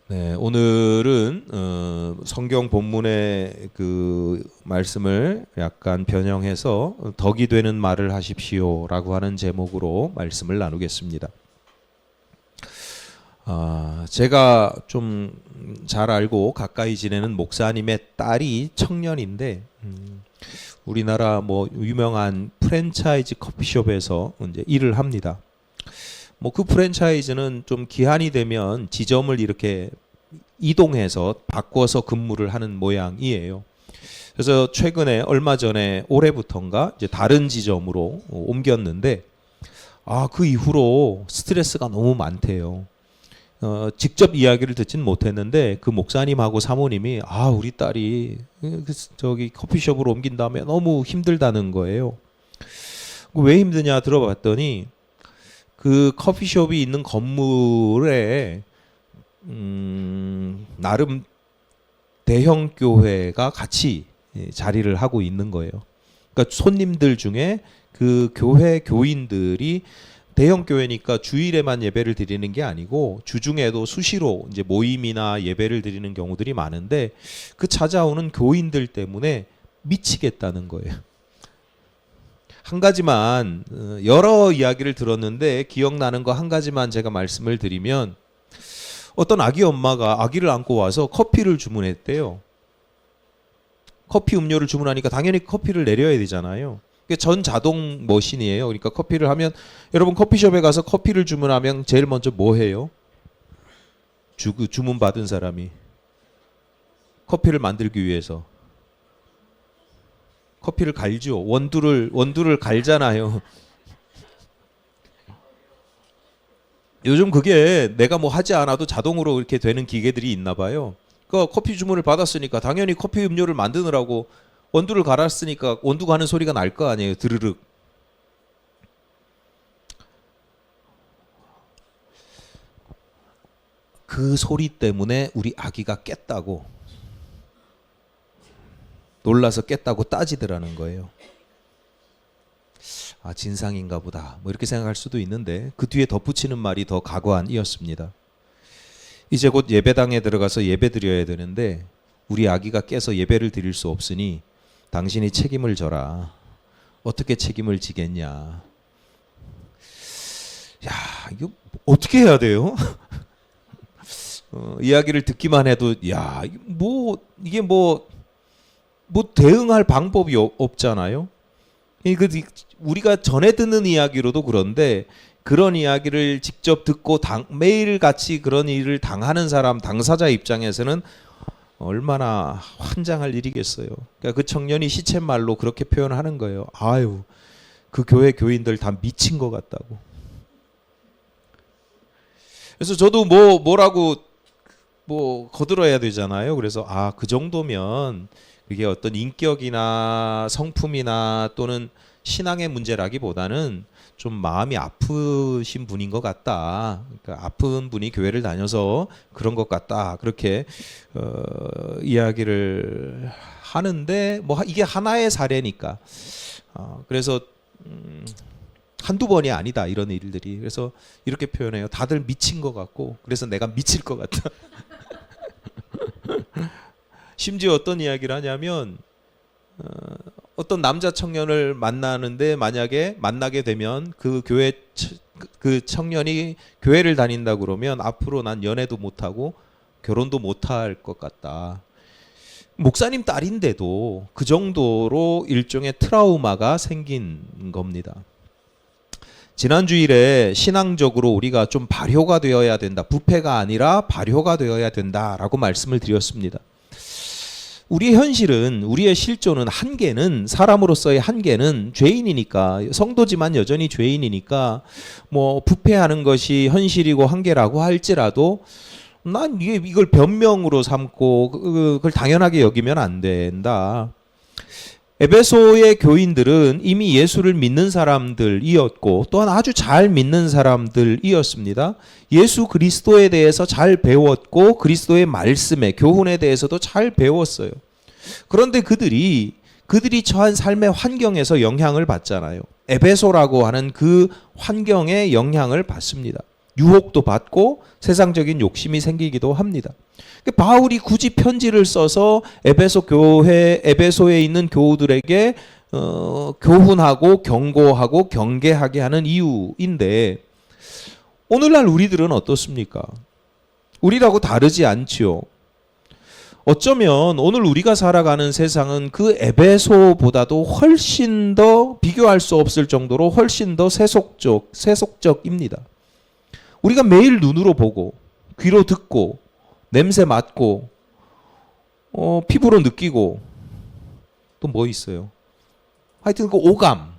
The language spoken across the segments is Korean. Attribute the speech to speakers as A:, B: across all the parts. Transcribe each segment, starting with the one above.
A: 네, 오늘은 성경 본문의 그 말씀을 약간 변형해서 덕이 되는 말을 하십시오라고 하는 제목으로 말씀을 나누겠습니다. 제가 좀 잘 알고 가까이 지내는 목사님의 딸이 청년인데 우리나라 뭐 유명한 프랜차이즈 커피숍에서 이제 일을 합니다. 뭐 그 프랜차이즈는 좀 기한이 되면 지점을 이렇게 이동해서 바꿔서 근무를 하는 모양이에요. 그래서 최근에 얼마 전에 올해부터인가 이제 다른 지점으로 옮겼는데 그 이후로 스트레스가 너무 많대요. 직접 이야기를 듣진 못했는데 그 목사님하고 사모님이 우리 딸이 저기 커피숍으로 옮긴 다음에 너무 힘들다는 거예요. 왜 힘드냐 들어봤더니 그 커피숍이 있는 건물에 나름 대형 교회가 같이 자리를 하고 있는 거예요. 그러니까 손님들 중에 그 교회 교인들이 대형 교회니까 주일에만 예배를 드리는 게 아니고 주중에도 수시로 이제 모임이나 예배를 드리는 경우들이 많은데 그 찾아오는 교인들 때문에 미치겠다는 거예요. 한 가지만 여러 이야기를 들었는데 기억나는 거 한 가지만 제가 말씀을 드리면 어떤 아기 엄마가 아기를 안고 와서 커피를 주문했대요. 커피 음료를 주문하니까 당연히 커피를 내려야 되잖아요. 이게 전 자동 머신이에요. 그러니까 커피를 하면 여러분 커피숍에 가서 커피를 주문하면 제일 먼저 뭐 해요? 주문 받은 사람이 커피를 만들기 위해서 커피를 갈죠. 원두를 갈잖아요. 요즘 그게 내가 뭐 하지 않아도 자동으로 이렇게 되는 기계들이 있나 봐요. 그 커피 주문을 받았으니까 당연히 커피 음료를 만드느라고 원두를 갈았으니까 원두 가는 소리가 날 거 아니에요. 드르륵. 그 소리 때문에 우리 아기가 깼다고 놀라서 깼다고 따지더라는 거예요. 진상인가 보다 뭐 이렇게 생각할 수도 있는데 그 뒤에 덧붙이는 말이 더 가관이었습니다. 이제 곧 예배당에 들어가서 예배 드려야 되는데 우리 아기가 깨서 예배를 드릴 수 없으니 당신이 책임을 져라. 어떻게 책임을 지겠냐. 이거 어떻게 해야 돼요? 이야기를 듣기만 해도 이게 뭐 대응할 방법이 없잖아요. 우리가 전해 듣는 이야기로도 그런데 그런 이야기를 직접 듣고 매일같이 그런 일을 당하는 사람, 당사자 입장에서는 얼마나 환장할 일이겠어요. 그러니까 그 청년이 시쳇말로 그렇게 표현하는 거예요. 그 교회 교인들 다 미친 것 같다고. 그래서 저도 뭐라고 거들어야 되잖아요. 그래서 그 정도면 그게 어떤 인격이나 성품이나 또는 신앙의 문제라기보다는 좀 마음이 아프신 분인 것 같다. 그러니까 아픈 분이 교회를 다녀서 그런 것 같다. 그렇게 이야기를 하는데 이게 하나의 사례니까. 그래서 한두 번이 아니다. 이런 일들이. 그래서 이렇게 표현해요. 다들 미친 것 같고 그래서 내가 미칠 것 같다. 심지어 어떤 이야기를 하냐면 어떤 남자 청년을 만나는데 만약에 만나게 되면 그 청년이 교회를 다닌다 그러면 앞으로 난 연애도 못하고 결혼도 못할 것 같다. 목사님 딸인데도 그 정도로 일종의 트라우마가 생긴 겁니다. 지난 주일에 신앙적으로 우리가 좀 발효가 되어야 된다. 부패가 아니라 발효가 되어야 된다라고 말씀을 드렸습니다. 우리의 현실은 우리의 실존은 한계는 사람으로서의 한계는 죄인이니까 성도지만 여전히 죄인이니까 부패하는 것이 현실이고 한계라고 할지라도 난 이걸 변명으로 삼고 그걸 당연하게 여기면 안 된다. 에베소의 교인들은 이미 예수를 믿는 사람들이었고 또한 아주 잘 믿는 사람들이었습니다. 예수 그리스도에 대해서 잘 배웠고 그리스도의 말씀에 교훈에 대해서도 잘 배웠어요. 그런데 그들이 처한 삶의 환경에서 영향을 받잖아요. 에베소라고 하는 그 환경에 영향을 받습니다. 유혹도 받고 세상적인 욕심이 생기기도 합니다. 바울이 굳이 편지를 써서 에베소에 있는 교우들에게 교훈하고 경고하고 경계하게 하는 이유인데, 오늘날 우리들은 어떻습니까? 우리라고 다르지 않지요. 어쩌면 오늘 우리가 살아가는 세상은 그 에베소보다도 훨씬 더, 비교할 수 없을 정도로 훨씬 더 세속적입니다. 우리가 매일 눈으로 보고 귀로 듣고 냄새 맡고 피부로 느끼고 또 뭐 있어요? 하여튼 그 오감,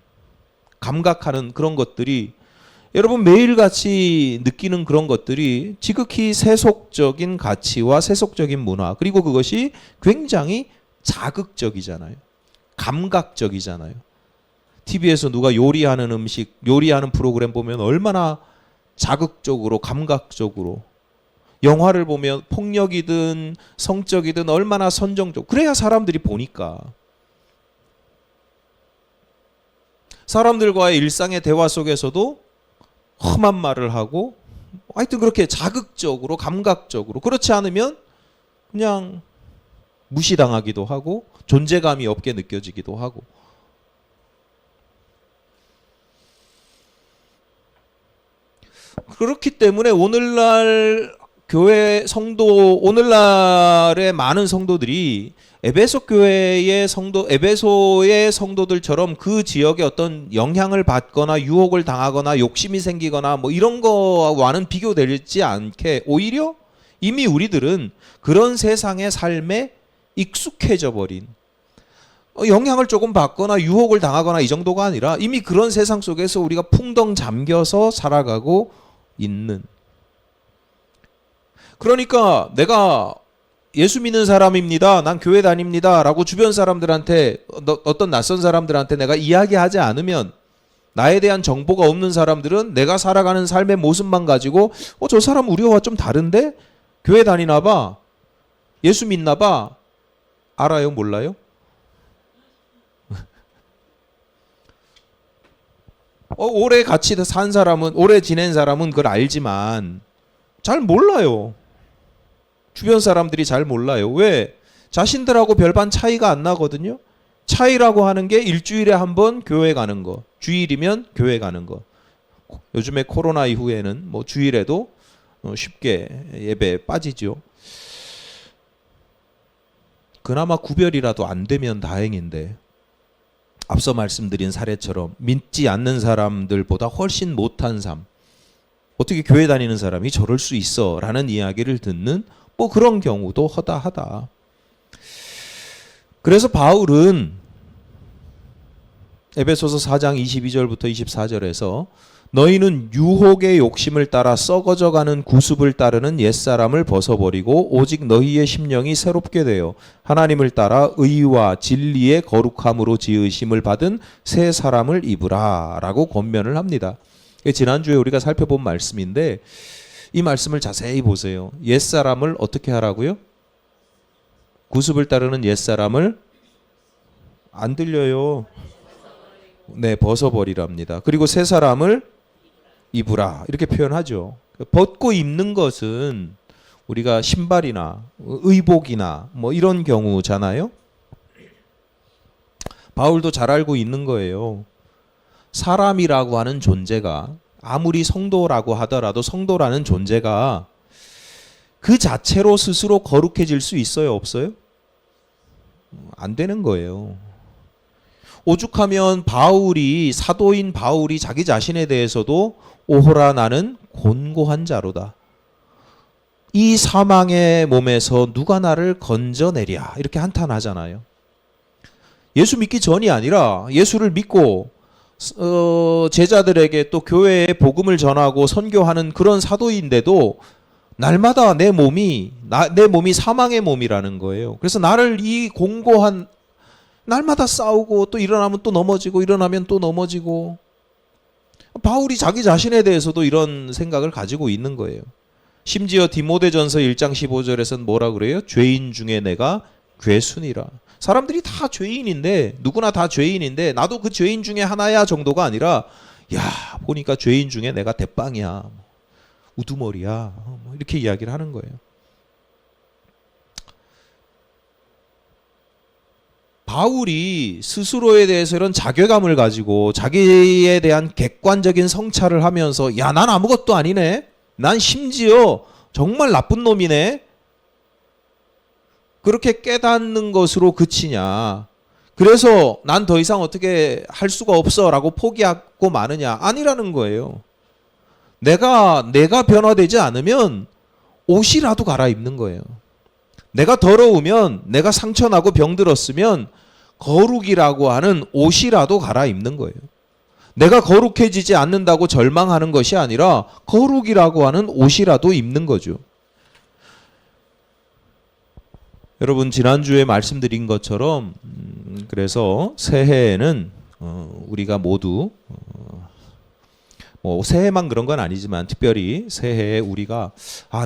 A: 감각하는 그런 것들이, 여러분 매일같이 느끼는 그런 것들이 지극히 세속적인 가치와 세속적인 문화, 그리고 그것이 굉장히 자극적이잖아요. 감각적이잖아요. TV에서 누가 요리하는 음식, 요리하는 프로그램 보면 얼마나 자극적으로, 감각적으로, 영화를 보면 폭력이든 성적이든 얼마나 선정적, 그래야 사람들이 보니까. 사람들과의 일상의 대화 속에서도 험한 말을 하고, 하여튼 그렇게 자극적으로, 감각적으로, 그렇지 않으면 그냥 무시당하기도 하고 존재감이 없게 느껴지기도 하고. 그렇기 때문에 오늘날 교회 성도, 오늘날의 많은 성도들이 에베소 교회의 성도, 에베소의 성도들처럼 그 지역에 어떤 영향을 받거나 유혹을 당하거나 욕심이 생기거나 뭐 이런 거와는 비교되지 않게, 오히려 이미 우리들은 그런 세상의 삶에 익숙해져 버린, 영향을 조금 받거나 유혹을 당하거나 이 정도가 아니라 이미 그런 세상 속에서 우리가 풍덩 잠겨서 살아가고 있는. 그러니까 내가 예수 믿는 사람입니다, 난 교회 다닙니다 라고 주변 사람들한테, 어떤 낯선 사람들한테 내가 이야기하지 않으면, 나에 대한 정보가 없는 사람들은 내가 살아가는 삶의 모습만 가지고 저 사람 우리와 좀 다른데? 교회 다니나 봐, 예수 믿나 봐. 알아요? 몰라요? 오래 같이 산 사람은, 오래 지낸 사람은 그걸 알지만 잘 몰라요. 주변 사람들이 잘 몰라요. 왜? 자신들하고 별반 차이가 안 나거든요. 차이라고 하는 게 일주일에 한 번 교회 가는 거, 주일이면 교회 가는 거. 요즘에 코로나 이후에는 뭐 주일에도 쉽게 예배에 빠지죠. 그나마 구별이라도 안 되면 다행인데, 앞서 말씀드린 사례처럼 믿지 않는 사람들보다 훨씬 못한 삶, 어떻게 교회 다니는 사람이 저럴 수 있어 라는 이야기를 듣는 뭐 그런 경우도 허다하다. 그래서 바울은 에베소서 4장 22절부터 24절에서 너희는 유혹의 욕심을 따라 썩어져가는 구습을 따르는 옛사람을 벗어버리고 오직 너희의 심령이 새롭게 되어 하나님을 따라 의와 진리의 거룩함으로 지으심을 받은 새 사람을 입으라 라고 권면을 합니다. 지난주에 우리가 살펴본 말씀인데, 이 말씀을 자세히 보세요. 옛사람을 어떻게 하라고요? 구습을 따르는 옛사람을, 안 들려요. 네, 벗어버리랍니다. 그리고 새 사람을 입으라 이렇게 표현하죠. 벗고 입는 것은 우리가 신발이나 의복이나 뭐 이런 경우잖아요. 바울도 잘 알고 있는 거예요. 사람이라고 하는 존재가, 아무리 성도라고 하더라도 성도라는 존재가 그 자체로 스스로 거룩해질 수 있어요, 없어요? 안 되는 거예요. 오죽하면 사도인 바울이 자기 자신에 대해서도 오호라 나는 곤고한 자로다, 이 사망의 몸에서 누가 나를 건져내랴 이렇게 한탄하잖아요. 예수 믿기 전이 아니라 예수를 믿고 제자들에게 또 교회에 복음을 전하고 선교하는 그런 사도인데도 날마다 내 몸이 사망의 몸이라는 거예요. 그래서 나를 이 공고한, 날마다 싸우고 또 일어나면 또 넘어지고 일어나면 또 넘어지고, 바울이 자기 자신에 대해서도 이런 생각을 가지고 있는 거예요. 심지어 디모데전서 1장 15절에서는 뭐라 그래요? 죄인 중에 내가 괴순이라. 사람들이 다 죄인인데, 누구나 다 죄인인데 나도 그 죄인 중에 하나야 정도가 아니라, 야, 보니까 죄인 중에 내가 대빵이야, 우두머리야, 이렇게 이야기를 하는 거예요. 바울이 스스로에 대해서 이런 자괴감을 가지고 자기에 대한 객관적인 성찰을 하면서, 야, 난 아무것도 아니네, 난 심지어 정말 나쁜 놈이네, 그렇게 깨닫는 것으로 그치냐, 그래서 난 더 이상 어떻게 할 수가 없어 라고 포기하고 마느냐? 아니라는 거예요. 내가 변화되지 않으면 옷이라도 갈아입는 거예요. 내가 더러우면, 내가 상처나고 병들었으면 거룩이라고 하는 옷이라도 갈아입는 거예요. 내가 거룩해지지 않는다고 절망하는 것이 아니라 거룩이라고 하는 옷이라도 입는 거죠. 여러분, 지난주에 말씀드린 것처럼 그래서 새해에는 우리가 모두 뭐 새해만 그런 건 아니지만 특별히 새해에 우리가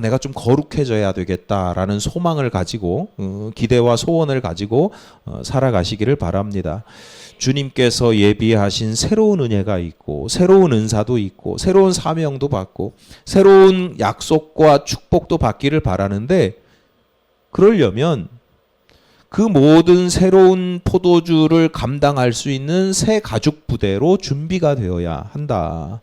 A: 내가 좀 거룩해져야 되겠다라는 소망을 가지고 기대와 소원을 가지고 살아가시기를 바랍니다. 주님께서 예비하신 새로운 은혜가 있고 새로운 은사도 있고 새로운 사명도 받고 새로운 약속과 축복도 받기를 바라는데, 그러려면 그 모든 새로운 포도주를 감당할 수 있는 새 가죽 부대로 준비가 되어야 한다.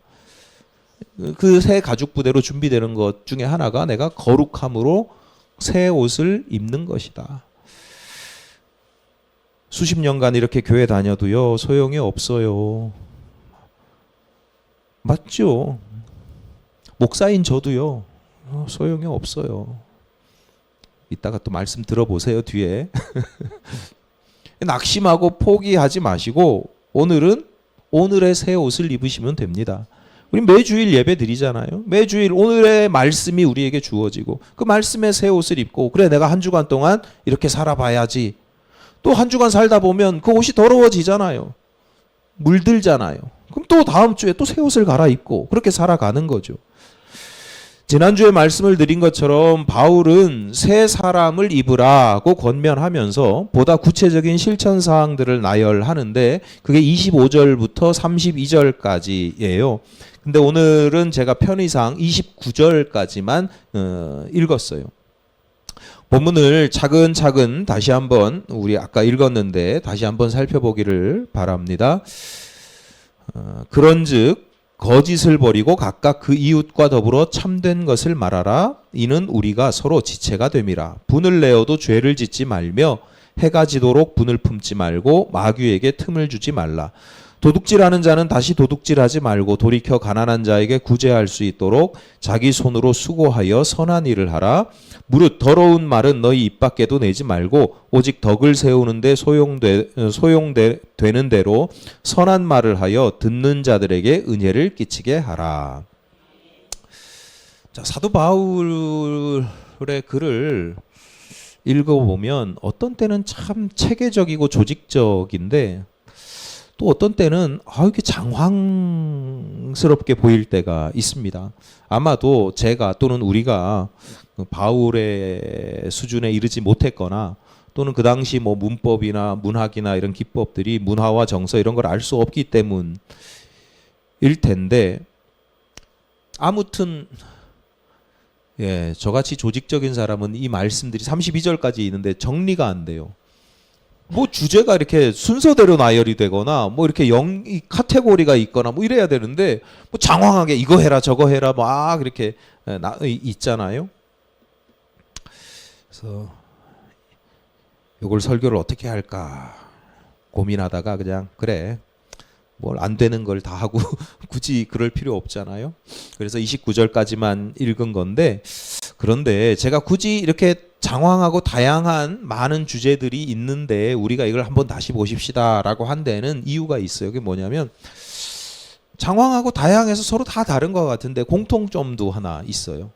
A: 그 새 가죽 부대로 준비되는 것 중에 하나가 내가 거룩함으로 새 옷을 입는 것이다. 수십 년간 이렇게 교회 다녀도요, 소용이 없어요. 맞죠? 목사인 저도요, 소용이 없어요. 이따가 또 말씀 들어보세요, 뒤에. 낙심하고 포기하지 마시고 오늘은 오늘의 새 옷을 입으시면 됩니다. 우리 매주일 예배 드리잖아요. 매주일 오늘의 말씀이 우리에게 주어지고 그 말씀의 새 옷을 입고, 그래 내가 한 주간 동안 이렇게 살아봐야지. 또 한 주간 살다 보면 그 옷이 더러워지잖아요. 물들잖아요. 그럼 또 다음 주에 또 새 옷을 갈아입고 그렇게 살아가는 거죠. 지난주에 말씀을 드린 것처럼 바울은 새 사람을 입으라고 권면하면서 보다 구체적인 실천 사항들을 나열하는데 그게 25절부터 32절까지예요. 근데 오늘은 제가 편의상 29절까지만 읽었어요. 본문을 차근차근 다시 한번 우리 아까 읽었는데 다시 한번 살펴보기를 바랍니다. 그런즉 거짓을 버리고 각각 그 이웃과 더불어 참된 것을 말하라. 이는 우리가 서로 지체가 됨이라. 분을 내어도 죄를 짓지 말며 해가 지도록 분을 품지 말고 마귀에게 틈을 주지 말라. 도둑질하는 자는 다시 도둑질하지 말고 돌이켜 가난한 자에게 구제할 수 있도록 자기 손으로 수고하여 선한 일을 하라. 무릇 더러운 말은 너희 입 밖에도 내지 말고 오직 덕을 세우는데 소용되는 대로 선한 말을 하여 듣는 자들에게 은혜를 끼치게 하라. 자, 사도 바울의 글을 읽어보면 어떤 때는 참 체계적이고 조직적인데 또 어떤 때는 이렇게 장황스럽게 보일 때가 있습니다. 아마도 제가 또는 우리가 바울의 수준에 이르지 못했거나 또는 그 당시 뭐 문법이나 문학이나 이런 기법들이 문화와 정서 이런 걸 알 수 없기 때문일 텐데, 아무튼 저같이 조직적인 사람은 이 말씀들이 32절까지 있는데 정리가 안 돼요. 뭐 주제가 이렇게 순서대로 나열이 되거나 뭐 이렇게 이 카테고리가 있거나 뭐 이래야 되는데 뭐 장황하게 이거 해라 저거 해라 막 이렇게 있잖아요. 그래서 이걸 설교를 어떻게 할까 고민하다가 그냥 그래 뭘 안 되는 걸 다 하고 굳이 그럴 필요 없잖아요. 그래서 29절까지만 읽은 건데, 그런데 제가 굳이 이렇게 장황하고 다양한 많은 주제들이 있는데 우리가 이걸 한번 다시 보십시다 라고 한 데는 이유가 있어요. 그게 뭐냐면 장황하고 다양해서 서로 다 다른 것 같은데 공통점도 하나 있어요.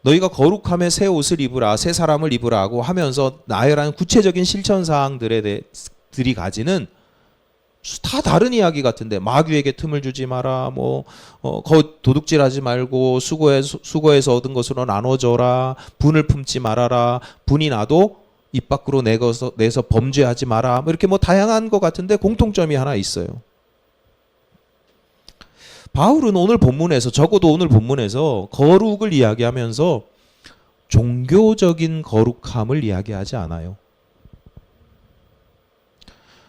A: 너희가 거룩함의 새 옷을 입으라, 새 사람을 입으라고 하면서 나열하는 구체적인 실천 사항들이 가지는 다 다른 이야기 같은데, 마귀에게 틈을 주지 마라, 도둑질하지 말고 수고해서 얻은 것으로 나눠줘라, 분을 품지 말아라, 분이 나도 입 밖으로 내서 범죄하지 마라. 뭐 이렇게 뭐 다양한 것 같은데 공통점이 하나 있어요. 바울은 오늘 본문에서, 적어도 오늘 본문에서 거룩을 이야기하면서 종교적인 거룩함을 이야기하지 않아요.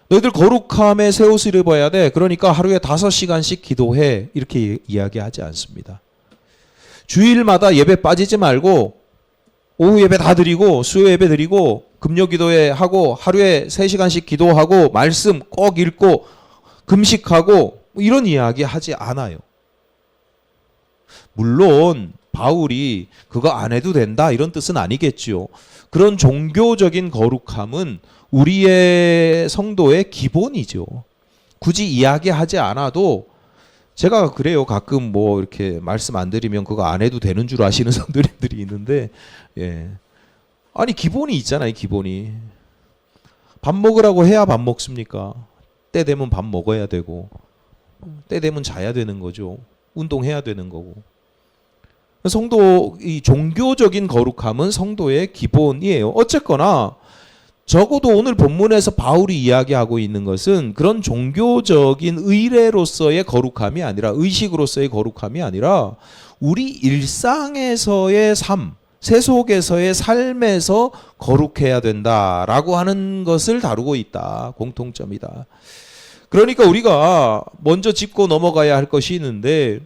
A: 너희들 거룩함에 새 옷을 입어야 돼. 그러니까 하루에 5시간씩 기도해. 이렇게 이야기하지 않습니다. 주일마다 예배 빠지지 말고 오후 예배 다 드리고 수요 예배 드리고 금요 기도회 하고 하루에 3시간씩 기도하고 말씀 꼭 읽고 금식하고 이런 이야기 하지 않아요. 물론 바울이 그거 안 해도 된다 이런 뜻은 아니겠지요. 그런 종교적인 거룩함은 우리의 성도의 기본이죠. 굳이 이야기하지 않아도 제가 그래요. 가끔 뭐 이렇게 말씀 안 드리면 그거 안 해도 되는 줄 아시는 성도님들이 있는데, 예. 아니 기본이 있잖아요. 기본이. 밥 먹으라고 해야 밥 먹습니까? 때 되면 밥 먹어야 되고 때 되면 자야 되는 거죠. 운동해야 되는 거고. 성도 이 종교적인 거룩함은 성도의 기본이에요. 어쨌거나 적어도 오늘 본문에서 바울이 이야기하고 있는 것은 그런 종교적인 의례로서의 거룩함이 아니라, 의식으로서의 거룩함이 아니라 우리 일상에서의 삶, 세속에서의 삶에서 거룩해야 된다라고 하는 것을 다루고 있다. 공통점이다. 그러니까 우리가 먼저 짚고 넘어가야 할 것이 있는데,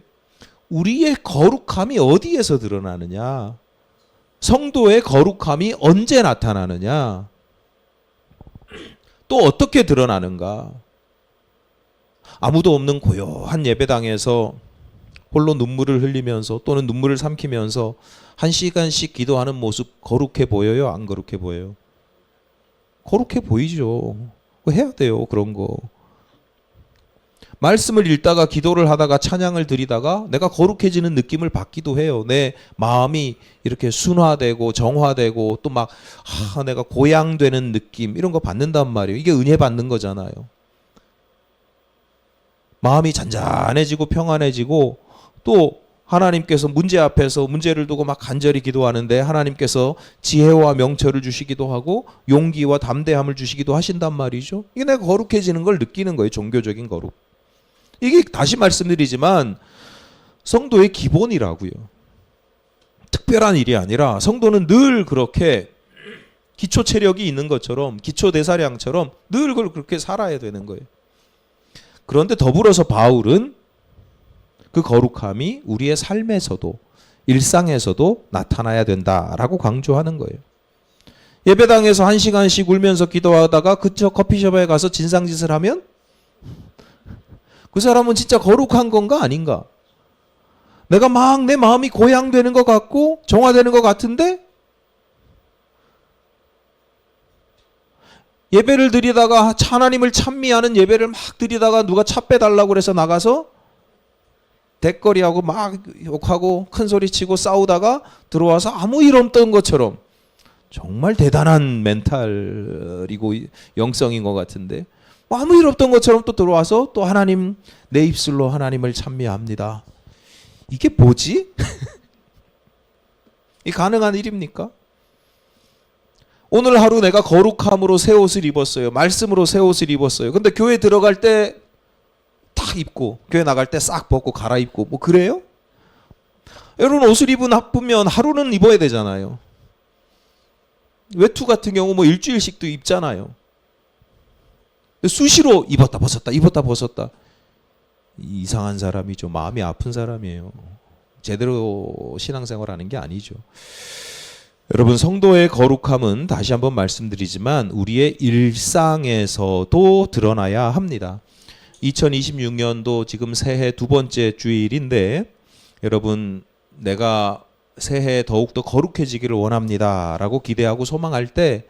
A: 우리의 거룩함이 어디에서 드러나느냐? 성도의 거룩함이 언제 나타나느냐? 또 어떻게 드러나는가? 아무도 없는 고요한 예배당에서 홀로 눈물을 흘리면서 또는 눈물을 삼키면서 1시간씩 기도하는 모습 거룩해 보여요? 안 거룩해 보여요? 거룩해 보이죠. 해야 돼요. 그런 거. 말씀을 읽다가 기도를 하다가 찬양을 드리다가 내가 거룩해지는 느낌을 받기도 해요. 내 마음이 이렇게 순화되고 정화되고 또 막 내가 고양되는 느낌 이런 거 받는단 말이에요. 이게 은혜 받는 거잖아요. 마음이 잔잔해지고 평안해지고 또 하나님께서 문제 앞에서 문제를 두고 막 간절히 기도하는데 하나님께서 지혜와 명철을 주시기도 하고 용기와 담대함을 주시기도 하신단 말이죠. 이게 내가 거룩해지는 걸 느끼는 거예요. 종교적인 거룩. 이게 다시 말씀드리지만 성도의 기본이라고요. 특별한 일이 아니라 성도는 늘 그렇게 기초 체력이 있는 것처럼 기초 대사량처럼 늘 그렇게 살아야 되는 거예요. 그런데 더불어서 바울은 그 거룩함이 우리의 삶에서도 일상에서도 나타나야 된다라고 강조하는 거예요. 예배당에서 1시간씩 울면서 기도하다가 그저 커피숍에 가서 진상짓을 하면 그 사람은 진짜 거룩한 건가 아닌가? 내가 막 내 마음이 고양되는 것 같고 정화되는 것 같은데 예배를 드리다가 하나님을 찬미하는 예배를 막 드리다가 누가 차 빼달라고 그래서 나가서 대거리하고 막 욕하고 큰소리치고 싸우다가 들어와서 아무 일 없던 것처럼 정말 대단한 멘탈이고 영성인 것 같은데 아무 일 없던 것처럼 또 들어와서 또 하나님 내 입술로 하나님을 찬미합니다. 이게 뭐지? 이 가능한 일입니까? 오늘 하루 내가 거룩함으로 새 옷을 입었어요. 말씀으로 새 옷을 입었어요. 근데 교회 들어갈 때 딱 입고 교회 나갈 때 싹 벗고 갈아입고 뭐 그래요? 여러분 옷을 입으면 하루는 입어야 되잖아요. 외투 같은 경우 뭐 일주일씩도 입잖아요. 수시로 입었다 벗었다 입었다 벗었다. 이상한 사람이죠. 마음이 아픈 사람이에요. 제대로 신앙생활하는 게 아니죠. 여러분 성도의 거룩함은 다시 한번 말씀드리지만 우리의 일상에서도 드러나야 합니다. 2026년도 지금 새해 2번째 주일인데 여러분 내가 새해 더욱더 거룩해지기를 원합니다 라고 기대하고 소망할 때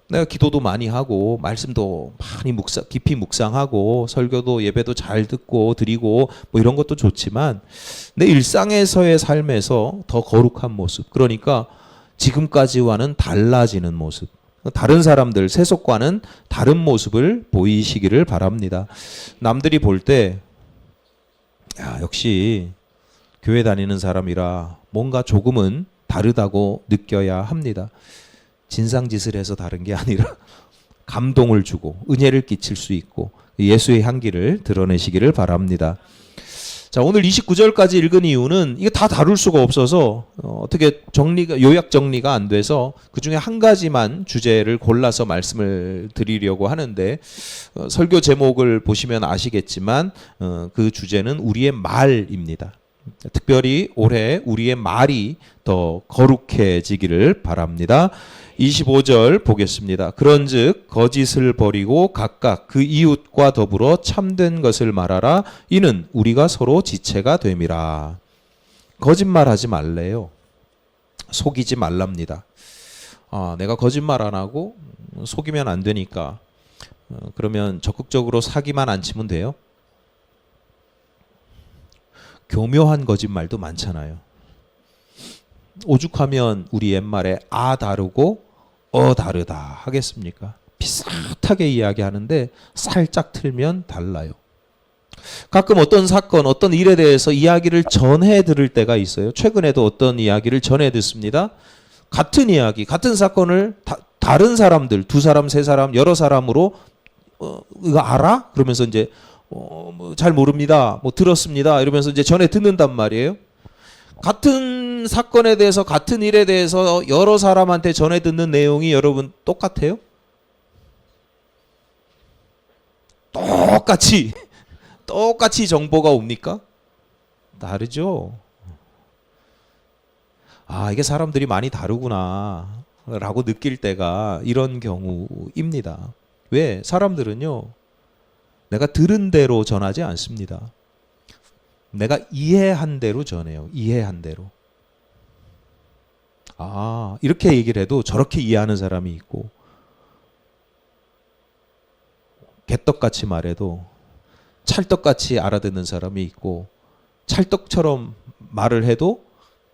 A: 내가 기도도 많이 하고 말씀도 많이 깊이 묵상하고 설교도 예배도 잘 듣고 드리고 뭐 이런 것도 좋지만 내 일상에서의 삶에서 더 거룩한 모습, 그러니까 지금까지와는 달라지는 모습, 다른 사람들 세속과는 다른 모습을 보이시기를 바랍니다. 남들이 볼 때 역시 교회 다니는 사람이라 뭔가 조금은 다르다고 느껴야 합니다. 진상짓을 해서 다른 게 아니라 감동을 주고 은혜를 끼칠 수 있고 예수의 향기를 드러내시기를 바랍니다. 자, 오늘 29절까지 읽은 이유는 이게 다 다룰 수가 없어서 어떻게 요약 정리가 안 돼서 그 중에 한 가지만 주제를 골라서 말씀을 드리려고 하는데 설교 제목을 보시면 아시겠지만 그 주제는 우리의 말입니다. 특별히 올해 우리의 말이 더 거룩해지기를 바랍니다. 25절 보겠습니다. 그런즉 거짓을 버리고 각각 그 이웃과 더불어 참된 것을 말하라. 이는 우리가 서로 지체가 됨이라. 거짓말하지 말래요. 속이지 말랍니다. 내가 거짓말 안 하고 속이면 안 되니까 그러면 적극적으로 사기만 안 치면 돼요? 교묘한 거짓말도 많잖아요. 오죽하면 우리 옛말에 다르고 다르다 하겠습니까? 비슷하게 이야기하는데 살짝 틀면 달라요. 가끔 어떤 사건, 어떤 일에 대해서 이야기를 전해 들을 때가 있어요. 최근에도 어떤 이야기를 전해 듣습니다. 같은 이야기, 같은 사건을 다른 사람들, 2사람, 3사람, 여러 사람으로 이거 알아? 그러면서 이제 잘 모릅니다. 들었습니다. 이러면서 이제 전해 듣는단 말이에요. 같은 사건에 대해서, 같은 일에 대해서 여러 사람한테 전해 듣는 내용이 여러분 똑같아요? 똑같이 정보가 옵니까? 다르죠. 이게 사람들이 많이 다르구나 라고 느낄 때가 이런 경우입니다. 왜? 사람들은요, 내가 들은 대로 전하지 않습니다. 내가 이해한 대로 전해요. 이해한 대로. 이렇게 얘기를 해도 저렇게 이해하는 사람이 있고, 개떡같이 말해도 찰떡같이 알아듣는 사람이 있고, 찰떡처럼 말을 해도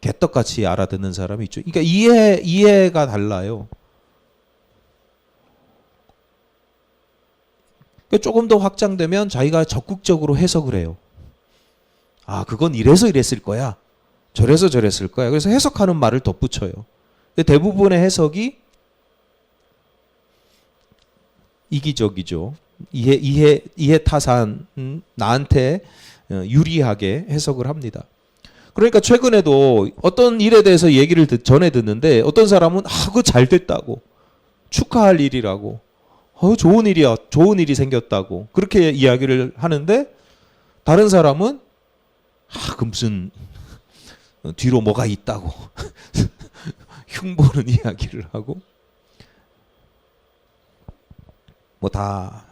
A: 개떡같이 알아듣는 사람이 있죠. 그러니까 이해가 달라요. 조금 더 확장되면 자기가 적극적으로 해석을 해요. 그건 이래서 이랬을 거야. 저래서 저랬을 거야. 그래서 해석하는 말을 덧붙여요. 근데 대부분의 해석이 이기적이죠. 이해 타산, 나한테 유리하게 해석을 합니다. 그러니까 최근에도 어떤 일에 대해서 얘기를 전해 듣는데 어떤 사람은 그거 잘 됐다고, 축하할 일이라고, 좋은 일이야, 좋은 일이 생겼다고 그렇게 이야기를 하는데, 다른 사람은 그 무슨 뒤로 뭐가 있다고 흉보는 이야기를 하고, 다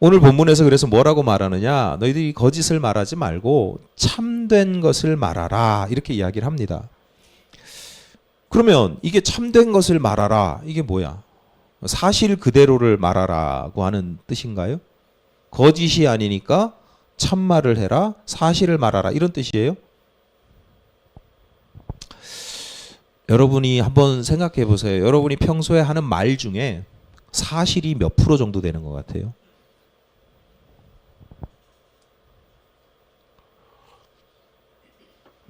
A: 오늘 본문에서 그래서 뭐라고 말하느냐, 너희들이 거짓을 말하지 말고 참된 것을 말하라 이렇게 이야기를 합니다. 그러면 이게 참된 것을 말하라, 이게 뭐야? 사실 그대로를 말하라고 하는 뜻인가요? 거짓이 아니니까 참말을 해라, 사실을 말하라 이런 뜻이에요? 여러분이 한번 생각해 보세요. 여러분이 평소에 하는 말 중에 사실이 몇 프로 정도 되는 것 같아요?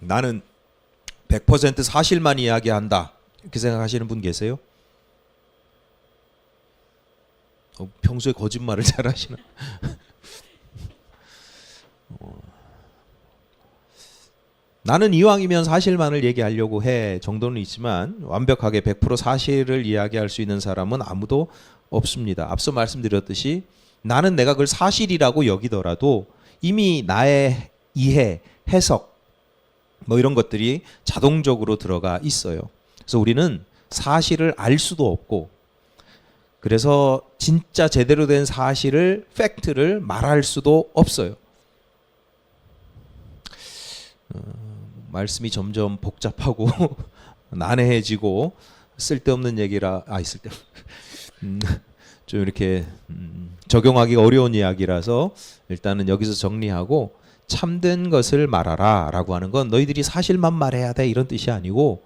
A: 나는 100% 사실만 이야기한다 이렇게 생각하시는 분 계세요? 평소에 거짓말을 잘 하시나? 나는 이왕이면 사실만을 얘기하려고 해 정도는 있지만 완벽하게 100% 사실을 이야기할 수 있는 사람은 아무도 없습니다. 앞서 말씀드렸듯이 나는 내가 그걸 사실이라고 여기더라도 이미 나의 이해, 해석 이런 것들이 자동적으로 들어가 있어요. 그래서 우리는 사실을 알 수도 없고, 그래서 진짜 제대로 된 사실을, 팩트를 말할 수도 없어요. 말씀이 점점 복잡하고 난해해지고 쓸데없는 얘기라 좀 이렇게 적용하기 어려운 이야기라서 일단은 여기서 정리하고, 참된 것을 말하라 라고 하는 건 너희들이 사실만 말해야 돼 이런 뜻이 아니고,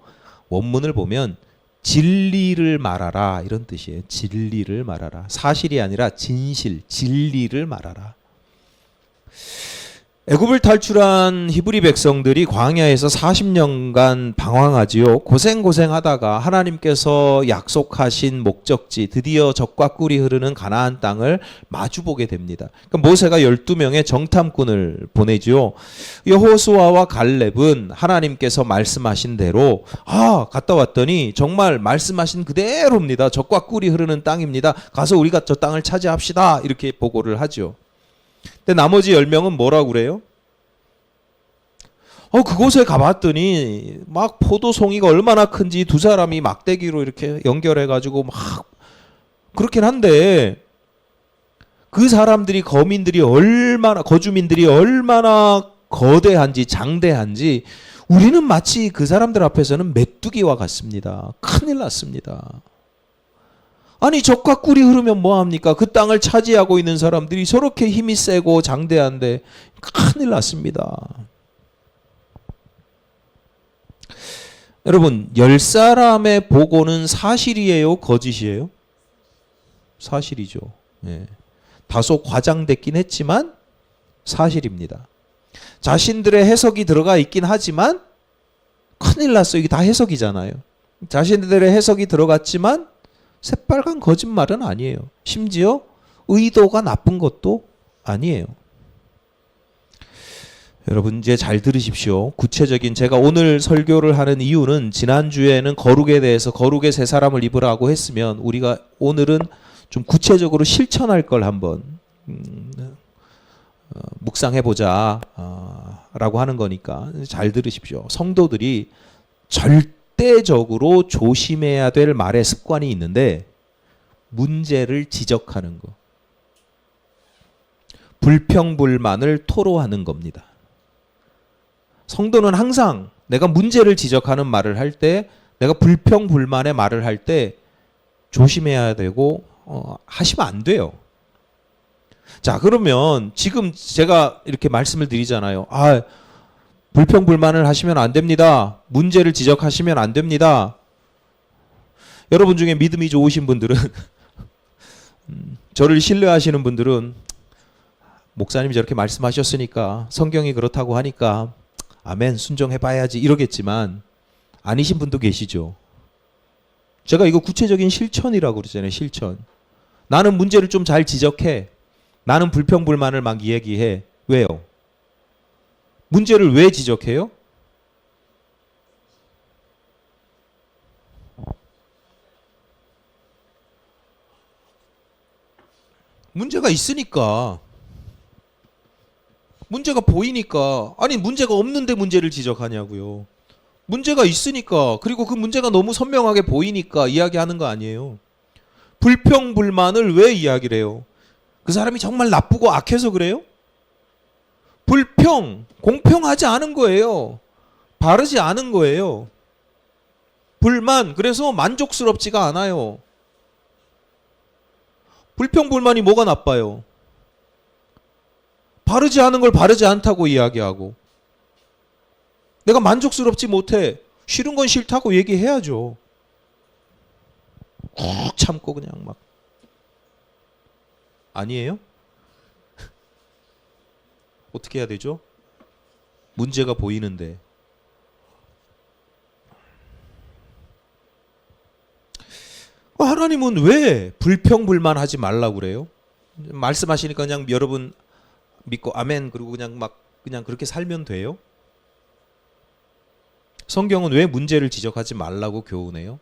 A: 원문을 보면 진리를 말하라 이런 뜻이에요. 진리를 말하라. 사실이 아니라 진실, 진리를 말하라. 애굽을 탈출한 히브리 백성들이 광야에서 40년간 방황하지요. 고생하다가 하나님께서 약속하신 목적지, 드디어 젖과 꿀이 흐르는 가나안 땅을 마주보게 됩니다. 그러니까 모세가 12명의 정탐꾼을 보내지요. 여호수아와 갈렙은 하나님께서 말씀하신 대로 갔다 왔더니 정말 말씀하신 그대로입니다. 젖과 꿀이 흐르는 땅입니다. 가서 우리가 저 땅을 차지합시다. 이렇게 보고를 하죠. 근데 나머지 10명은 뭐라고 그래요? 그곳에 가봤더니 막 포도송이가 얼마나 큰지 두 사람이 막대기로 이렇게 연결해가지고 막 그렇긴 한데 그 사람들이 거주민들이 얼마나 거대한지 장대한지 우리는 마치 그 사람들 앞에서는 메뚜기와 같습니다. 큰일 났습니다. 아니 젖과 꿀이 흐르면 뭐합니까? 그 땅을 차지하고 있는 사람들이 저렇게 힘이 세고 장대한데 큰일 났습니다. 여러분 10사람의 보고는 사실이에요? 거짓이에요? 사실이죠. 예. 다소 과장됐긴 했지만 사실입니다. 자신들의 해석이 들어가 있긴 하지만 큰일 났어요. 이게 다 해석이잖아요. 자신들의 해석이 들어갔지만 새빨간 거짓말은 아니에요. 심지어 의도가 나쁜 것도 아니에요. 여러분 이제 잘 들으십시오. 구체적인 제가 오늘 설교를 하는 이유는 지난주에는 거룩에 대해서 거룩의 새 사람을 입으라고 했으면 우리가 오늘은 좀 구체적으로 실천할 걸 한번 묵상해보자 라고 하는 거니까 잘 들으십시오. 성도들이 절대적으로 조심해야 될 말의 습관이 있는데 문제를 지적하는 거. 불평불만을 토로하는 겁니다. 성도는 항상 내가 문제를 지적하는 말을 할 때, 내가 불평불만의 말을 할 때 조심해야 되고 하시면 안 돼요. 자, 그러면 지금 제가 이렇게 말씀을 드리잖아요. 불평불만을 하시면 안 됩니다. 문제를 지적하시면 안 됩니다. 여러분 중에 믿음이 좋으신 분들은 저를 신뢰하시는 분들은 목사님이 저렇게 말씀하셨으니까 성경이 그렇다고 하니까 아멘 순종해봐야지 이러겠지만 아니신 분도 계시죠. 제가 이거 구체적인 실천이라고 그러잖아요. 실천. 나는 문제를 좀 잘 지적해. 나는 불평불만을 막 이야기해. 왜요? 문제를 왜 지적해요? 문제가 있으니까. 문제가 보이니까. 아니 문제가 없는데 문제를 지적하냐고요. 문제가 있으니까. 그리고 그 문제가 너무 선명하게 보이니까 이야기하는 거 아니에요. 불평불만을 왜 이야기를 해요? 그 사람이 정말 나쁘고 악해서 그래요? 공평하지 않은 거예요. 바르지 않은 거예요. 불만, 그래서 만족스럽지가 않아요. 불평불만이 뭐가 나빠요? 바르지 않은 걸 바르지 않다고 이야기하고 내가 만족스럽지 못해. 싫은 건 싫다고 얘기해야죠. 꾹 참고 그냥 막. 아니에요? 어떻게 해야 되죠? 문제가 보이는데. 하나님은 왜 불평불만하지 말라고 그래요? 말씀하시니까 그냥 여러분 믿고 아멘 그리고 그냥 그렇게 살면 돼요? 성경은 왜 문제를 지적하지 말라고 교훈해요?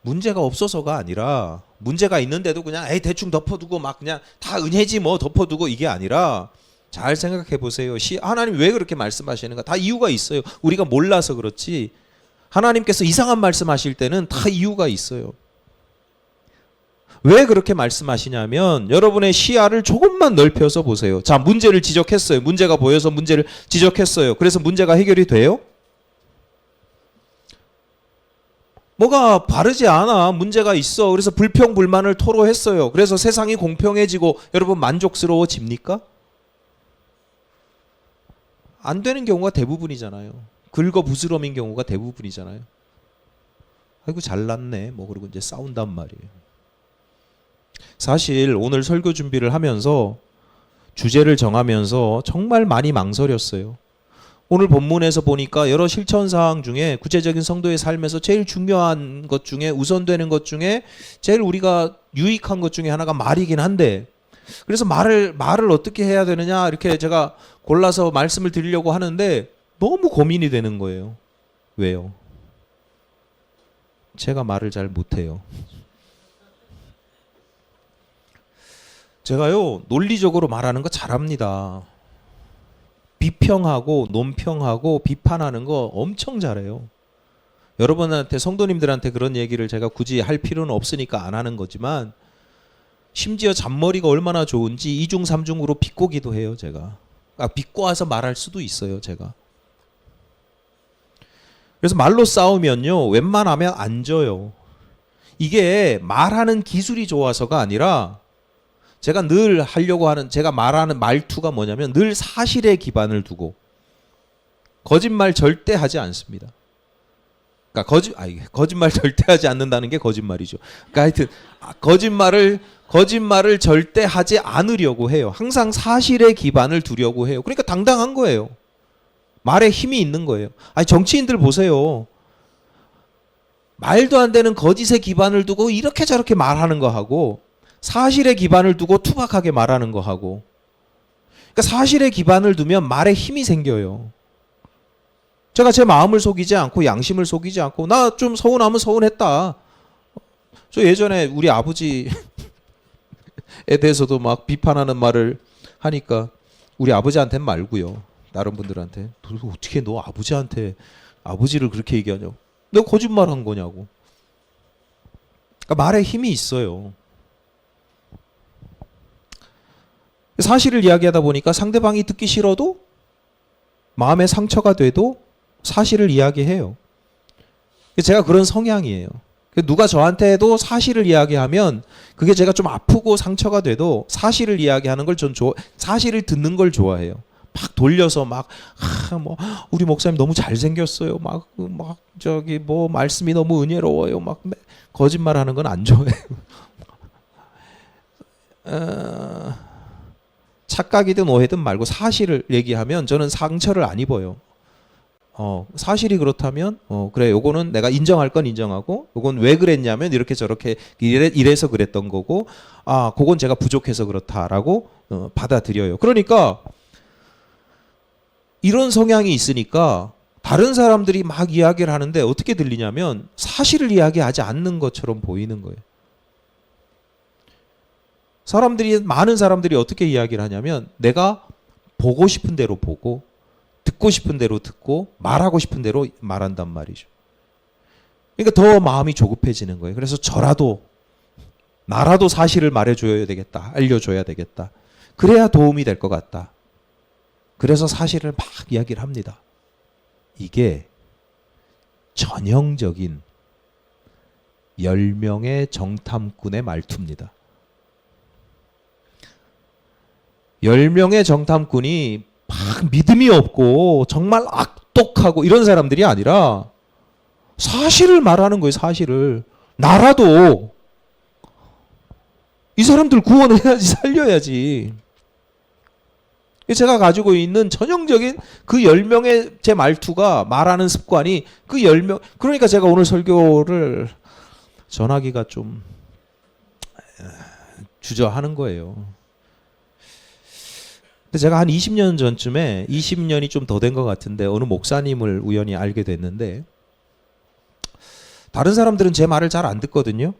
A: 문제가 없어서가 아니라 문제가 있는데도 그냥 대충 덮어두고 막 그냥 다 은혜지 뭐 덮어두고 이게 아니라 잘 생각해 보세요. 하나님 왜 그렇게 말씀하시는가? 다 이유가 있어요. 우리가 몰라서 그렇지 하나님께서 이상한 말씀하실 때는 다 이유가 있어요. 왜 그렇게 말씀하시냐면 여러분의 시야를 조금만 넓혀서 보세요. 자, 문제를 지적했어요. 문제가 보여서 문제를 지적했어요. 그래서 문제가 해결이 돼요? 뭐가 바르지 않아. 문제가 있어. 그래서 불평불만을 토로했어요. 그래서 세상이 공평해지고 여러분 만족스러워집니까? 안 되는 경우가 대부분이잖아요. 긁어부스럼인 경우가 대부분이잖아요. 아이고 잘났네. 뭐 그러고 이제 싸운단 말이에요. 사실 오늘 설교 준비를 하면서 주제를 정하면서 정말 많이 망설였어요. 오늘 본문에서 보니까 여러 실천 사항 중에 구체적인 성도의 삶에서 제일 중요한 것 중에 우선되는 것 중에 제일 우리가 유익한 것 중에 하나가 말이긴 한데, 그래서 말을 어떻게 해야 되느냐 이렇게 제가 골라서 말씀을 드리려고 하는데 너무 고민이 되는 거예요. 왜요? 제가 말을 잘 못해요. 제가요 논리적으로 말하는 거 잘합니다. 비평하고 논평하고 비판하는 거 엄청 잘해요. 여러분한테 성도님들한테 그런 얘기를 제가 굳이 할 필요는 없으니까 안 하는 거지만, 심지어 잔머리가 얼마나 좋은지 이중 삼중으로 비꼬기도 해요. 제가 비꼬아서 말할 수도 있어요. 제가. 그래서 말로 싸우면요 웬만하면 안 져요. 이게 말하는 기술이 좋아서가 아니라 제가 늘 하려고 하는, 제가 말하는 말투가 뭐냐면 늘 사실에 기반을 두고 거짓말 절대 하지 않습니다. 그러니까 거짓말 절대 하지 않는다는 게 거짓말이죠. 그러니까 하여튼 거짓말을 절대 하지 않으려고 해요. 항상 사실에 기반을 두려고 해요. 그러니까 당당한 거예요. 말에 힘이 있는 거예요. 아니 정치인들 보세요. 말도 안 되는 거짓에 기반을 두고 이렇게 저렇게 말하는 거 하고, 사실에 기반을 두고 투박하게 말하는 거 하고, 그러니까 사실에 기반을 두면 말에 힘이 생겨요. 제가 제 마음을 속이지 않고 양심을 속이지 않고, 나 좀 서운하면 서운했다. 저 예전에 우리 아버지에 대해서도 막 비판하는 말을 하니까, 우리 아버지한테는 말고요, 다른 분들한테 어떻게 너 아버지한테 아버지를 그렇게 얘기하냐고, 내가 거짓말한 거냐고. 그러니까 말에 힘이 있어요. 사실을 이야기하다 보니까 상대방이 듣기 싫어도, 마음에 상처가 돼도 사실을 이야기해요. 제가 그런 성향이에요. 누가 저한테도 사실을 이야기하면 그게 제가 좀 아프고 상처가 돼도 사실을 이야기하는 걸 전 사실을 듣는 걸 좋아해요. 막 돌려서 뭐 우리 목사님 너무 잘생겼어요. 막 저기 뭐 말씀이 너무 은혜로워요. 막 거짓말하는 건 안 좋아해요. 착각이든 오해든 말고 사실을 얘기하면 저는 상처를 안 입어요. 사실이 그렇다면 그래, 요거는 내가 인정할 건 인정하고, 요건 왜 그랬냐면 이렇게 저렇게 이래서 그랬던 거고, 그건 제가 부족해서 그렇다라고 받아들여요. 그러니까 이런 성향이 있으니까 다른 사람들이 막 이야기를 하는데 어떻게 들리냐면 사실을 이야기하지 않는 것처럼 보이는 거예요. 많은 사람들이 어떻게 이야기를 하냐면 내가 보고 싶은 대로 보고 듣고 싶은 대로 듣고 말하고 싶은 대로 말한단 말이죠. 그러니까 더 마음이 조급해지는 거예요. 그래서 나라도 사실을 말해줘야 되겠다. 알려줘야 되겠다. 그래야 도움이 될 것 같다. 그래서 사실을 막 이야기를 합니다. 이게 전형적인 10명의 정탐꾼의 말투입니다. 10명의 정탐꾼이 막 믿음이 없고 정말 악독하고 이런 사람들이 아니라 사실을 말하는 거예요. 사실을. 나라도 이 사람들 구원을 해야지, 살려야지. 제가 가지고 있는 전형적인 그 10명의 제 말투가, 말하는 습관이 그 10명. 그러니까 제가 오늘 설교를 전하기가 좀 주저하는 거예요. 근데 제가 한 20년 전쯤에, 20년이 좀 더 된 것 같은데, 어느 목사님을 우연히 알게 됐는데, 다른 사람들은 제 말을 잘 안 듣거든요.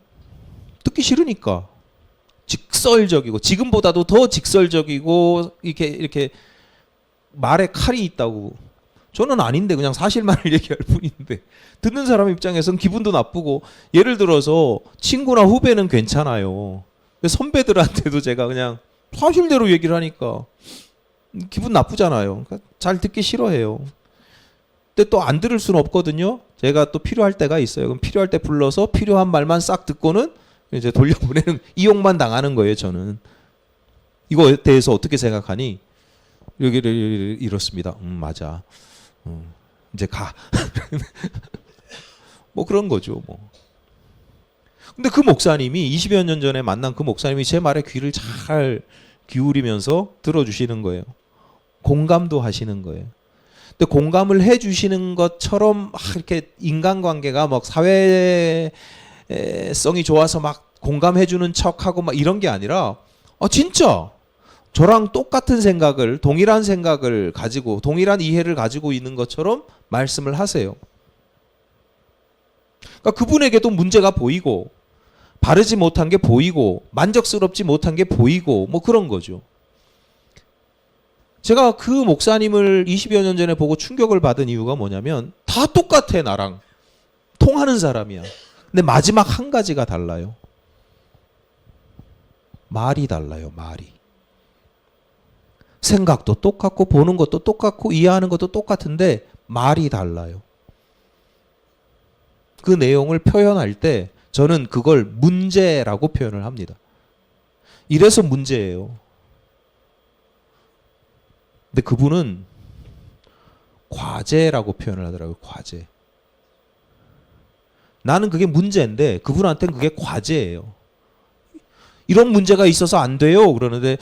A: 듣기 싫으니까. 직설적이고, 지금보다도 더 직설적이고, 이렇게 말에 칼이 있다고. 저는 아닌데 그냥 사실만을 얘기할 뿐인데, 듣는 사람 입장에서는 기분도 나쁘고, 예를 들어서 친구나 후배는 괜찮아요. 선배들한테도 제가 그냥 사실대로 얘기를 하니까 기분 나쁘잖아요. 그러니까 잘 듣기 싫어해요. 근데 또 안 들을 수는 없거든요. 제가 또 필요할 때가 있어요. 그럼 필요할 때 불러서 필요한 말만 싹 듣고는 이제 돌려보내는, 이용만 당하는 거예요. 저는 이거에 대해서 어떻게 생각하니? 여기를 이렇습니다. 맞아. 이제 가. 뭐 그런 거죠. 뭐. 근데 그 목사님이 20여 년 전에 만난 그 목사님이 제 말에 귀를 잘 기울이면서 들어주시는 거예요. 공감도 하시는 거예요. 근데 공감을 해주시는 것처럼 이렇게 인간관계가 막 사회성이 좋아서 막 공감해주는 척하고 막 이런 게 아니라 진짜 저랑 똑같은 생각을, 동일한 생각을 가지고 동일한 이해를 가지고 있는 것처럼 말씀을 하세요. 그러니까 그분에게도 문제가 보이고 바르지 못한 게 보이고 만족스럽지 못한 게 보이고 뭐 그런 거죠. 제가 그 목사님을 20여 년 전에 보고 충격을 받은 이유가 뭐냐면 다 똑같아. 나랑 통하는 사람이야. 근데 마지막 한 가지가 달라요. 말이 달라요. 말이. 생각도 똑같고 보는 것도 똑같고 이해하는 것도 똑같은데 말이 달라요. 그 내용을 표현할 때 저는 그걸 문제라고 표현을 합니다. 이래서 문제예요. 근데 그분은 과제라고 표현을 하더라고요. 과제. 나는 그게 문제인데 그분한테는 그게 과제예요. 이런 문제가 있어서 안 돼요. 그러는데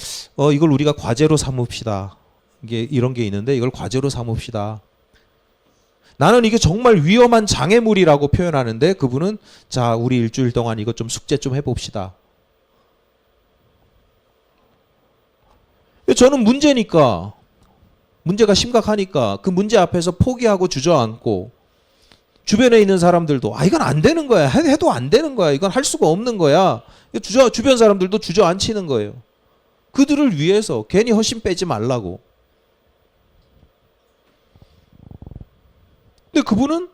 A: 이걸 우리가 과제로 삼읍시다. 이게 이런 게 있는데 이걸 과제로 삼읍시다. 나는 이게 정말 위험한 장애물이라고 표현하는데 그분은 자, 우리 일주일 동안 이것 좀 숙제 좀 해봅시다. 저는 문제니까, 문제가 심각하니까 그 문제 앞에서 포기하고 주저앉고 주변에 있는 사람들도 이건 안 되는 거야. 해도 안 되는 거야. 이건 할 수가 없는 거야. 주변 사람들도 주저앉히는 거예요. 그들을 위해서 괜히 허심 빼지 말라고. 근데 그분은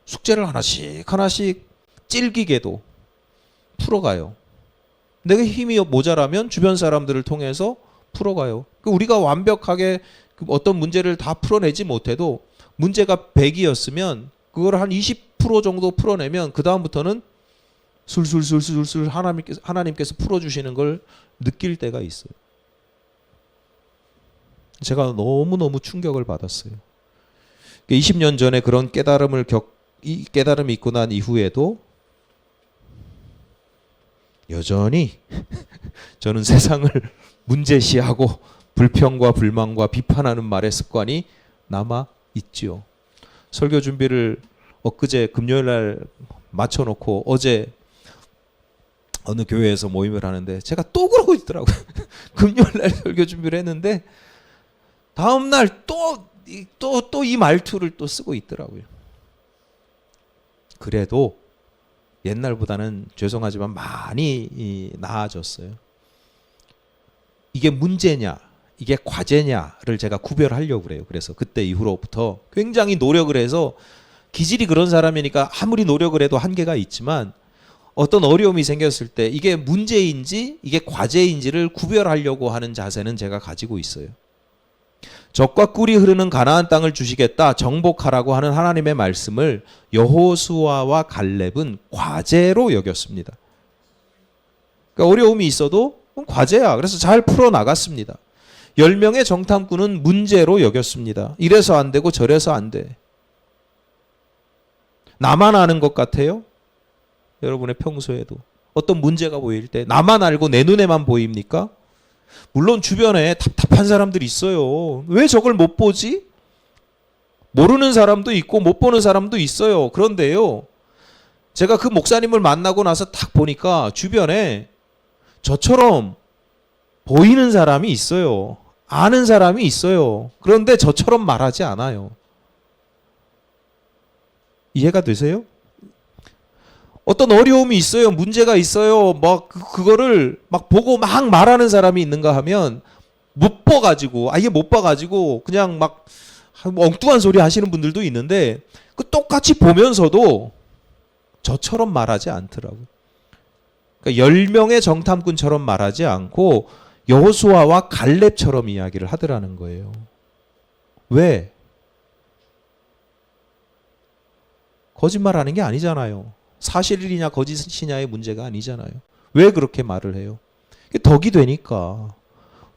A: 숙제를 하나씩 하나씩 찔기게도 풀어가요. 내가 힘이 모자라면 주변 사람들을 통해서 풀어가요. 우리가 완벽하게 어떤 문제를 다 풀어내지 못해도 문제가 100이었으면 그걸 한 20% 정도 풀어내면 그 다음부터는 술술술술술 하나님께서 풀어주시는 걸 느낄 때가 있어요. 제가 너무너무 충격을 받았어요. 20년 전에 그런 깨달음이 있고 난 이후에도 여전히 저는 세상을 문제시하고 불평과 불만과 비판하는 말의 습관이 남아 있지요. 설교 준비를 엊그제 금요일 날 맞춰놓고 어제 어느 교회에서 모임을 하는데 제가 또 그러고 있더라고요. 금요일 날 설교 준비를 했는데 다음 날 또 이 말투를 또 쓰고 있더라고요. 그래도 옛날보다는 죄송하지만 많이 나아졌어요. 이게 문제냐, 이게 과제냐를 제가 구별하려고 그래요. 그래서 그때 이후로부터 굉장히 노력을 해서 기질이 그런 사람이니까 아무리 노력을 해도 한계가 있지만 어떤 어려움이 생겼을 때 이게 문제인지 이게 과제인지를 구별하려고 하는 자세는 제가 가지고 있어요. 젖과 꿀이 흐르는 가나안 땅을 주시겠다, 정복하라고 하는 하나님의 말씀을 여호수아와 갈렙은 과제로 여겼습니다. 그러니까 어려움이 있어도 과제야. 그래서 잘 풀어나갔습니다. 10명의 정탐꾼은 문제로 여겼습니다. 이래서 안 되고 저래서 안 돼. 나만 아는 것 같아요? 여러분의 평소에도 어떤 문제가 보일 때 나만 알고 내 눈에만 보입니까? 물론 주변에 답답한 사람들이 있어요. 왜 저걸 못 보지? 모르는 사람도 있고 못 보는 사람도 있어요. 그런데요, 제가 그 목사님을 만나고 나서 딱 보니까 주변에 저처럼 보이는 사람이 있어요. 아는 사람이 있어요. 그런데 저처럼 말하지 않아요. 이해가 되세요? 어떤 어려움이 있어요. 문제가 있어요. 막 그거를 막 보고 막 말하는 사람이 있는가 하면 못 봐가지고, 아예 못 봐가지고 그냥 막 엉뚱한 소리 하시는 분들도 있는데 그 똑같이 보면서도 저처럼 말하지 않더라고요. 그러니까 10명의 정탐꾼처럼 말하지 않고 여호수아와 갈렙처럼 이야기를 하더라는 거예요. 왜? 거짓말하는 게 아니잖아요. 사실이냐 거짓이냐의 문제가 아니잖아요. 왜 그렇게 말을 해요? 덕이 되니까,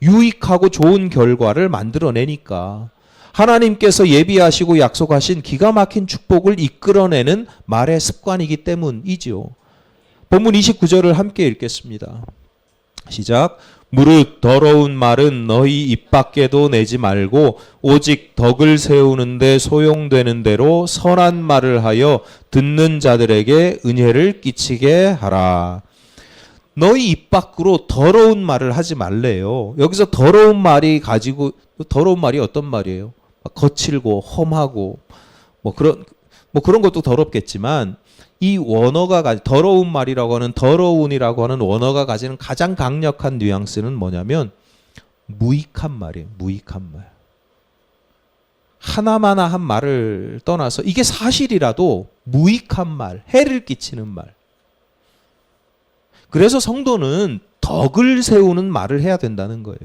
A: 유익하고 좋은 결과를 만들어내니까, 하나님께서 예비하시고 약속하신 기가 막힌 축복을 이끌어내는 말의 습관이기 때문이지요. 본문 29절을 함께 읽겠습니다. 시작. 무릇 더러운 말은 너희 입 밖에도 내지 말고 오직 덕을 세우는데 소용되는 대로 선한 말을 하여 듣는 자들에게 은혜를 끼치게 하라. 너희 입 밖으로 더러운 말을 하지 말래요. 여기서 더러운 말이 어떤 말이에요? 거칠고 험하고 뭐 그런 것도 더럽겠지만, 이 원어가 더러운 말이라고 하는, 더러운이라고 하는 원어가 가지는 가장 강력한 뉘앙스는 뭐냐면 무익한 말이에요. 무익한 말. 하나마나 한 말을 떠나서 이게 사실이라도 무익한 말, 해를 끼치는 말. 그래서 성도는 덕을 세우는 말을 해야 된다는 거예요.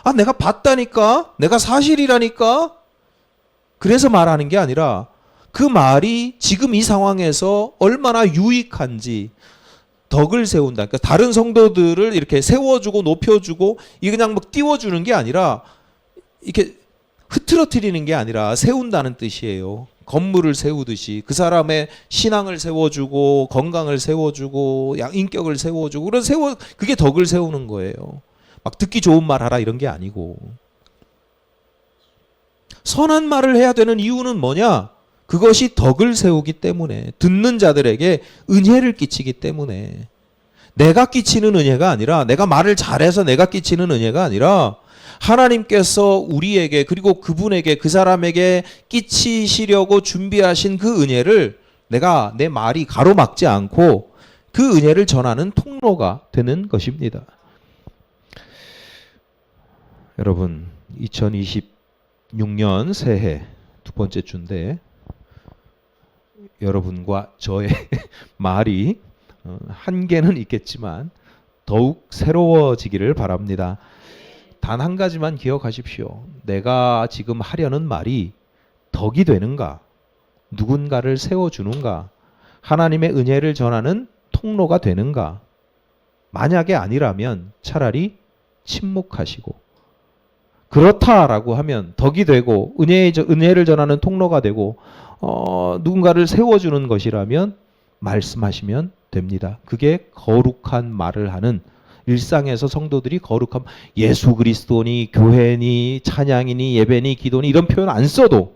A: 아, 내가 봤다니까? 내가 사실이라니까? 그래서 말하는 게 아니라 그 말이 지금 이 상황에서 얼마나 유익한지 덕을 세운다. 그러니까 다른 성도들을 이렇게 세워주고 높여주고 이게 그냥 막 띄워주는 게 아니라 이렇게 흐트러뜨리는 게 아니라 세운다는 뜻이에요. 건물을 세우듯이 그 사람의 신앙을 세워주고 건강을 세워주고 인격을 세워주고 그게 덕을 세우는 거예요. 막 듣기 좋은 말 하라 이런 게 아니고. 선한 말을 해야 되는 이유는 뭐냐? 그것이 덕을 세우기 때문에, 듣는 자들에게 은혜를 끼치기 때문에. 내가 끼치는 은혜가 아니라, 내가 말을 잘해서 내가 끼치는 은혜가 아니라 하나님께서 우리에게, 그리고 그분에게, 그 사람에게 끼치시려고 준비하신 그 은혜를 내가 내 말이 가로막지 않고 그 은혜를 전하는 통로가 되는 것입니다. 여러분, 2026년 새해 두 번째 주인데 여러분과 저의 말이 한계는 있겠지만 더욱 새로워지기를 바랍니다. 단 한 가지만 기억하십시오. 내가 지금 하려는 말이 덕이 되는가? 누군가를 세워주는가? 하나님의 은혜를 전하는 통로가 되는가? 만약에 아니라면 차라리 침묵하시고, 그렇다라고 하면 덕이 되고 은혜를 전하는 통로가 되고 누군가를 세워주는 것이라면 말씀하시면 됩니다. 그게 거룩한 말을 하는, 일상에서 성도들이 거룩한, 예수 그리스도니 교회니 찬양이니 예배니 기도니 이런 표현 안 써도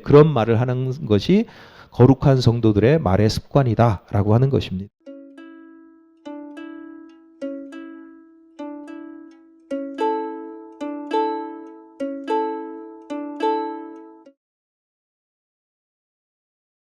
A: 그런 말을 하는 것이 거룩한 성도들의 말의 습관이다라고 하는 것입니다.